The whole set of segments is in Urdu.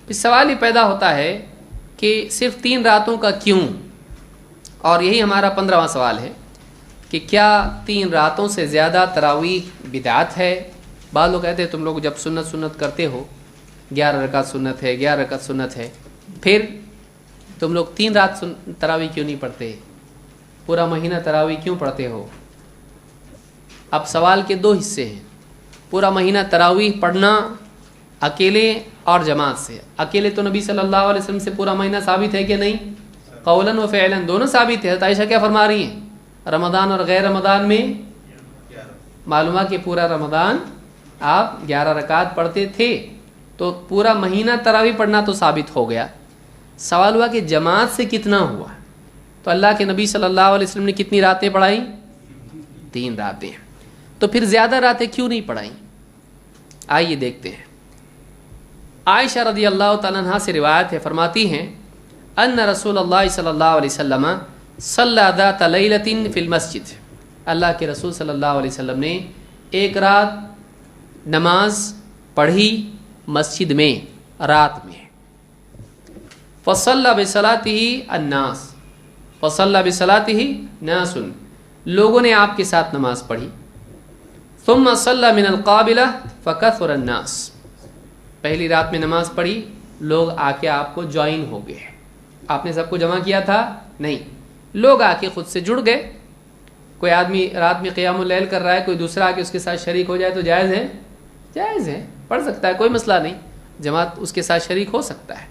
پھر سوال یہ پیدا ہوتا ہے کہ صرف 3 راتوں کا کیوں؟ اور یہی ہمارا 15واں سوال ہے کہ کیا 3 راتوں سے زیادہ تراویح بدعت ہے؟ بعض لوگ کہتے ہیں تم لوگ جب سنت کرتے ہو 11 رکعت سنت ہے، 11 رکعت سنت ہے، پھر تم لوگ 3 رات تراویح کیوں نہیں پڑھتے؟ پورا مہینہ تراویح کیوں پڑھتے ہو؟ اب سوال کے 2 حصے ہیں۔ پورا مہینہ تراویح پڑھنا اکیلے اور جماعت سے، اکیلے تو نبی صلی اللہ علیہ وسلم سے پورا مہینہ ثابت ہے کہ نہیں؟ قولاً و فعلاً دونوں ثابت ہے۔ عائشہ کیا فرما رہی ہیں؟ رمضان اور غیر رمضان میں معلومہ کہ پورا رمضان آپ 11 رکعت پڑھتے تھے، تو پورا مہینہ تراویح پڑھنا تو ثابت ہو گیا۔ سوال ہوا کہ جماعت سے کتنا ہوا؟ تو اللہ کے نبی صلی اللہ علیہ وسلم نے کتنی راتیں پڑھائیں؟ 3 راتیں۔ تو پھر زیادہ راتیں کیوں نہیں پڑھائیں؟ آئیے دیکھتے ہیں۔ عائشہ رضی اللہ تعالیٰ عنہ سے روایت ہے، فرماتی ہیں ان رسول اللہ صلی اللہ علیہ وسلم صلی ذات لیلۃ فی المسجد، اللہ کے رسول صلی اللہ علیہ وسلم نے ایک رات نماز پڑھی مسجد میں، رات میں۔ فصلی بصلاتہ الناس، فصلی بصلاتہ ناس، لوگوں نے آپ کے ساتھ نماز پڑھی۔ ثم صلی من القابلہ فکثر الناس، پہلی رات میں نماز پڑھی، لوگ آ کے آپ کو جوائن ہو گئے۔ آپ نے سب کو جمع کیا تھا؟ نہیں، لوگ آ کے خود سے جڑ گئے۔ کوئی آدمی رات میں قیام اللیل کر رہا ہے، کوئی دوسرا آ کے اس کے ساتھ شریک ہو جائے تو جائز ہے؟ جائز ہے، پڑھ سکتا ہے، کوئی مسئلہ نہیں، جماعت اس کے ساتھ شریک ہو سکتا ہے۔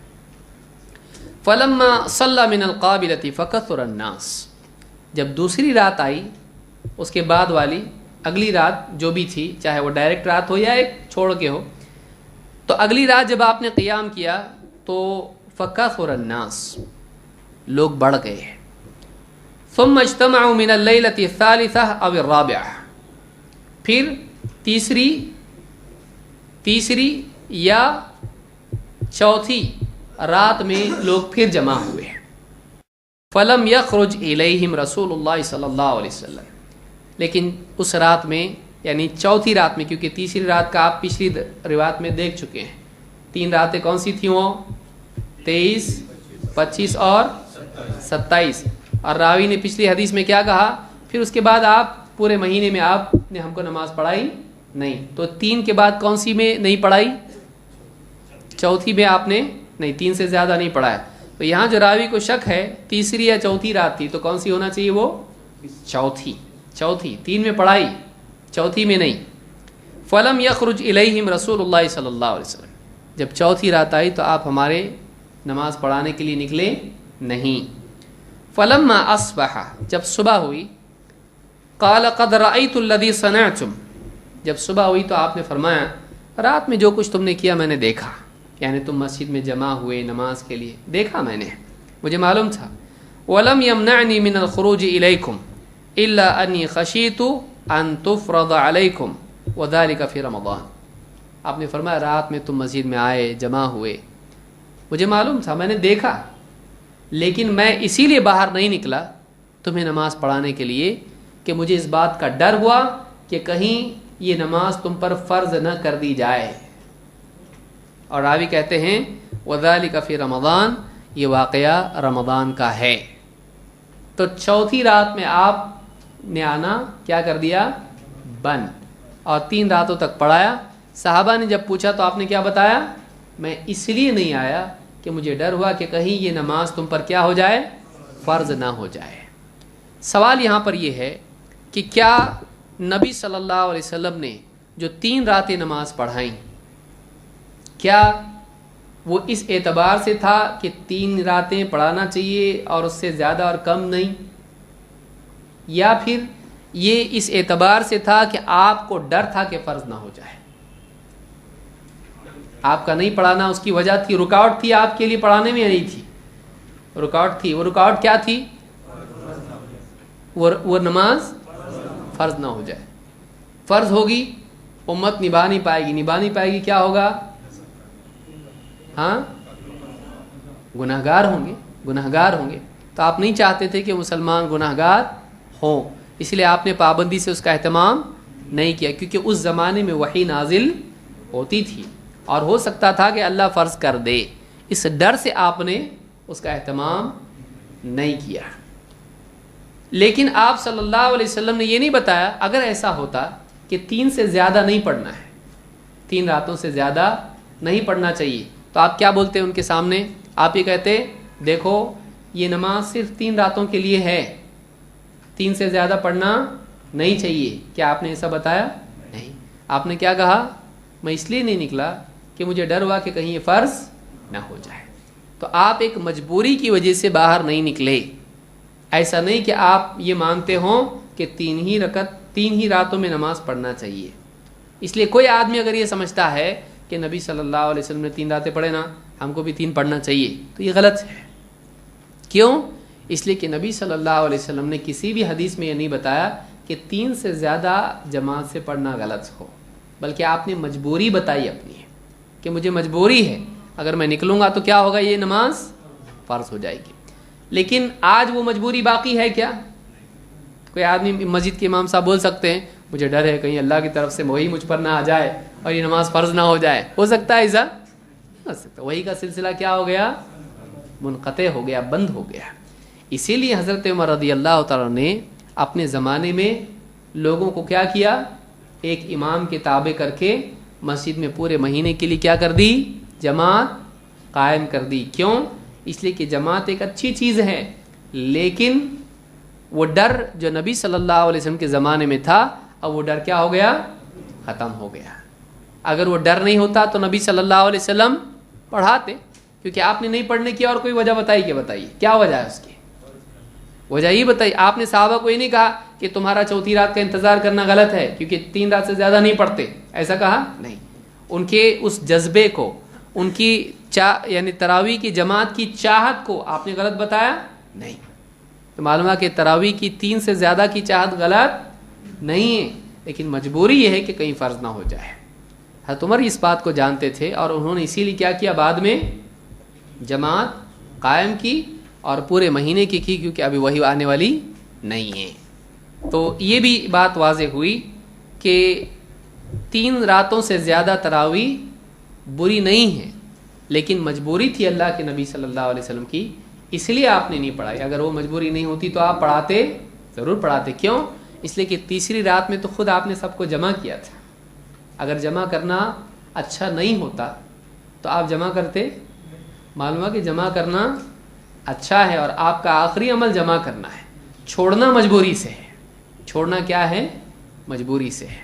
فلما صلی من القابلۃ فکثر الناس، جب دوسری رات آئی، اس کے بعد والی اگلی رات جو بھی تھی، چاہے وہ ڈائریکٹ رات ہو یا ایک چھوڑ کے ہو، تو اگلی رات جب آپ نے قیام کیا تو فکثر الناس، لوگ بڑھ گئے۔ ثم اجتمعوا من اللیلۃ الثالثہ او الرابعہ، پھر تیسری یا چوتھی رات میں لوگ پھر جمع ہوئے۔ فلم یخرج الیہم رسول اللہ صلی اللہ علیہ وسلم، لیکن اس رات میں یعنی چوتھی رات میں، کیونکہ تیسری رات کا آپ پچھلی روایت میں دیکھ چکے ہیں، 3 راتیں کون سی تھیں؟ وہ 23، 25 اور 27، اور راوی نے پچھلی حدیث میں کیا کہا؟ پھر اس کے بعد آپ پورے مہینے میں آپ نے ہم کو نماز پڑھائی نہیں، تو 3 کے بعد کون سی میں نہیں پڑھائی؟ چوتھی میں آپ نے نہیں، 3 سے زیادہ نہیں پڑھایا۔ تو یہاں جو راوی کو شک ہے تیسری یا چوتھی رات تھی، تو کون سی ہونا چاہیے؟ وہ چوتھی 3 میں پڑھائی، چوتھی میں نہیں۔ فلم یخرج الیہم رسول اللہ صلی اللہ علیہ وسلم، جب چوتھی رات آئی تو آپ ہمارے نماز پڑھانے کے لیے نکلے نہیں۔ فلما اصبح، جب صبح ہوئی، قال قد رأیت الذی صنعتم، جب صبح ہوئی تو آپ نے فرمایا رات میں جو کچھ تم نے کیا میں نے دیکھا، یعنی تم مسجد میں جمع ہوئے نماز کے لیے، دیکھا میں نے، مجھے معلوم تھا۔ ولم یمنعنی من الخروج الیکم الا انی خشیت ان تفرض علیکم وذلک فی رمضان، آپ نے فرمایا رات میں تم مسجد میں آئے، جمع ہوئے، مجھے معلوم تھا، میں نے دیکھا، لیکن میں اسی لیے باہر نہیں نکلا تمہیں نماز پڑھانے کے لیے کہ مجھے اس بات کا ڈر ہوا کہ کہیں یہ نماز تم پر فرض نہ کر دی جائے۔ اور راوی کہتے ہیں وذالک فی رمضان، یہ واقعہ رمضان کا ہے۔ تو چوتھی رات میں آپ نے آنا کیا کر دیا؟ بند، اور 3 راتوں تک پڑھایا۔ صحابہ نے جب پوچھا تو آپ نے کیا بتایا؟ میں اس لیے نہیں آیا کہ مجھے ڈر ہوا کہ کہیں یہ نماز تم پر کیا ہو جائے؟ فرض نہ ہو جائے۔ سوال یہاں پر یہ ہے کہ کیا نبی صلی اللہ علیہ وسلم نے جو 3 راتیں نماز پڑھائیں، کیا وہ اس اعتبار سے تھا کہ 3 راتیں پڑھانا چاہیے اور اس سے زیادہ اور کم نہیں، یا پھر یہ اس اعتبار سے تھا کہ آپ کو ڈر تھا کہ فرض نہ ہو جائے؟ آپ کا نہیں پڑھانا اس کی وجہ تھی، رکاوٹ تھی آپ کے لیے پڑھانے میں، نہیں تھی؟ رکاوٹ تھی۔ وہ رکاوٹ کیا تھی؟ وہ نماز فرض نہ ہو جائے۔ فرض ہوگی امت نبھا نہیں پائے گی، کیا ہوگا؟ ہاں، گناہگار ہوں گے۔ تو آپ نہیں چاہتے تھے کہ مسلمان گناہگار ہوں، اس لیے آپ نے پابندی سے اس کا اہتمام نہیں کیا، کیونکہ اس زمانے میں وحی نازل ہوتی تھی اور ہو سکتا تھا کہ اللہ فرض کر دے۔ اس ڈر سے آپ نے اس کا اہتمام نہیں کیا. لیکن آپ صلی اللہ علیہ وسلم نے یہ نہیں بتایا اگر ایسا ہوتا کہ 3 سے زیادہ نہیں پڑھنا ہے, 3 راتوں سے زیادہ نہیں پڑھنا چاہیے, تو آپ کیا بولتے ان کے سامنے؟ آپ یہ کہتے دیکھو یہ نماز صرف 3 راتوں کے لیے ہے, 3 سے زیادہ پڑھنا نہیں چاہیے. کیا آپ نے ایسا بتایا؟ نہیں. آپ نے کیا کہا؟ میں اس لیے نہیں نکلا کہ مجھے ڈر ہوا کہ کہیں یہ فرض نہ ہو جائے. تو آپ ایک مجبوری کی وجہ سے باہر نہیں نکلے. ایسا نہیں کہ آپ یہ مانتے ہوں کہ 3 ہی راتوں میں نماز پڑھنا چاہیے. اس لیے کوئی آدمی اگر یہ سمجھتا ہے کہ نبی صلی اللہ علیہ وسلم نے 3 راتیں پڑھے نا, ہم کو بھی 3 پڑھنا چاہیے, تو یہ غلط ہے. کیوں؟ اس لیے کہ نبی صلی اللہ علیہ وسلم نے کسی بھی حدیث میں یہ نہیں بتایا کہ 3 سے زیادہ جماعت سے پڑھنا غلط ہو, بلکہ آپ نے مجبوری بتائی اپنی ہے کہ مجھے مجبوری ہے, اگر میں نکلوں گا تو کیا ہوگا, یہ نماز فرض ہو جائے گی. لیکن آج وہ مجبوری باقی ہے کیا؟ کوئی آدمی مسجد کے امام صاحب بول سکتے ہیں مجھے ڈر ہے کہیں اللہ کی طرف سے وہی مجھ پر نہ آ جائے اور یہ نماز فرض نہ ہو جائے. ہو سکتا ہے ایسا؟ ہو سکتا ہے. وہی کا سلسلہ کیا ہو گیا؟ منقطع ہو گیا, بند ہو گیا. اسی لیے حضرت عمر رضی اللہ تعالیٰ نے اپنے زمانے میں لوگوں کو کیا کیا, ایک امام کے تابع کر کے مسجد میں پورے مہینے کے لیے کیا کر دی, جماعت قائم کر دی. کیوں؟ اس لیے کہ جماعت ایک اچھی چیز ہے, لیکن وہ ڈر جو نبی صلی اللہ علیہ وسلم کے زمانے میں تھا, اب وہ ڈر کیا ہو گیا, ختم ہو گیا. اگر وہ ڈر نہیں ہوتا تو نبی صلی اللہ علیہ وسلم پڑھاتے, کیونکہ آپ نے نہیں پڑھنے کی اور کوئی وجہ بتائی کہ بتائیے کیا وجہ ہے, اس کی وجہ یہ بتائی. آپ نے صحابہ کو یہ نہیں کہا کہ تمہارا 4تھی رات کا انتظار کرنا غلط ہے کیونکہ 3 رات سے زیادہ نہیں پڑھتے, ایسا کہا نہیں. ان کے اس جذبے کو, ان کی یعنی تراویح کی جماعت کی چاہت کو آپ نے غلط بتایا نہیں. تو معلوم ہے کہ تراویح کی 3 سے زیادہ کی چاہت غلط نہیں ہے, لیکن مجبوری یہ ہے کہ کہیں فرض نہ ہو جائے. حضرت عمر اس بات کو جانتے تھے اور انہوں نے اسی لیے کیا کیا, بعد میں جماعت قائم کی اور پورے مہینے کی کیونکہ ابھی وہی آنے والی نہیں ہے. تو یہ بھی بات واضح ہوئی کہ 3 راتوں سے زیادہ تراویح بری نہیں ہے, لیکن مجبوری تھی اللہ کے نبی صلی اللہ علیہ وسلم کی, اس لیے آپ نے نہیں پڑھائی. اگر وہ مجبوری نہیں ہوتی تو آپ پڑھاتے, ضرور پڑھاتے. کیوں؟ اس لیے کہ 3ری رات میں تو خود آپ نے سب کو جمع کیا تھا. اگر جمع کرنا اچھا نہیں ہوتا تو آپ جمع کرتے؟ معلوم ہے کہ جمع کرنا اچھا ہے اور آپ کا آخری عمل جمع کرنا ہے. چھوڑنا مجبوری سے ہے, چھوڑنا کیا ہے, مجبوری سے ہے.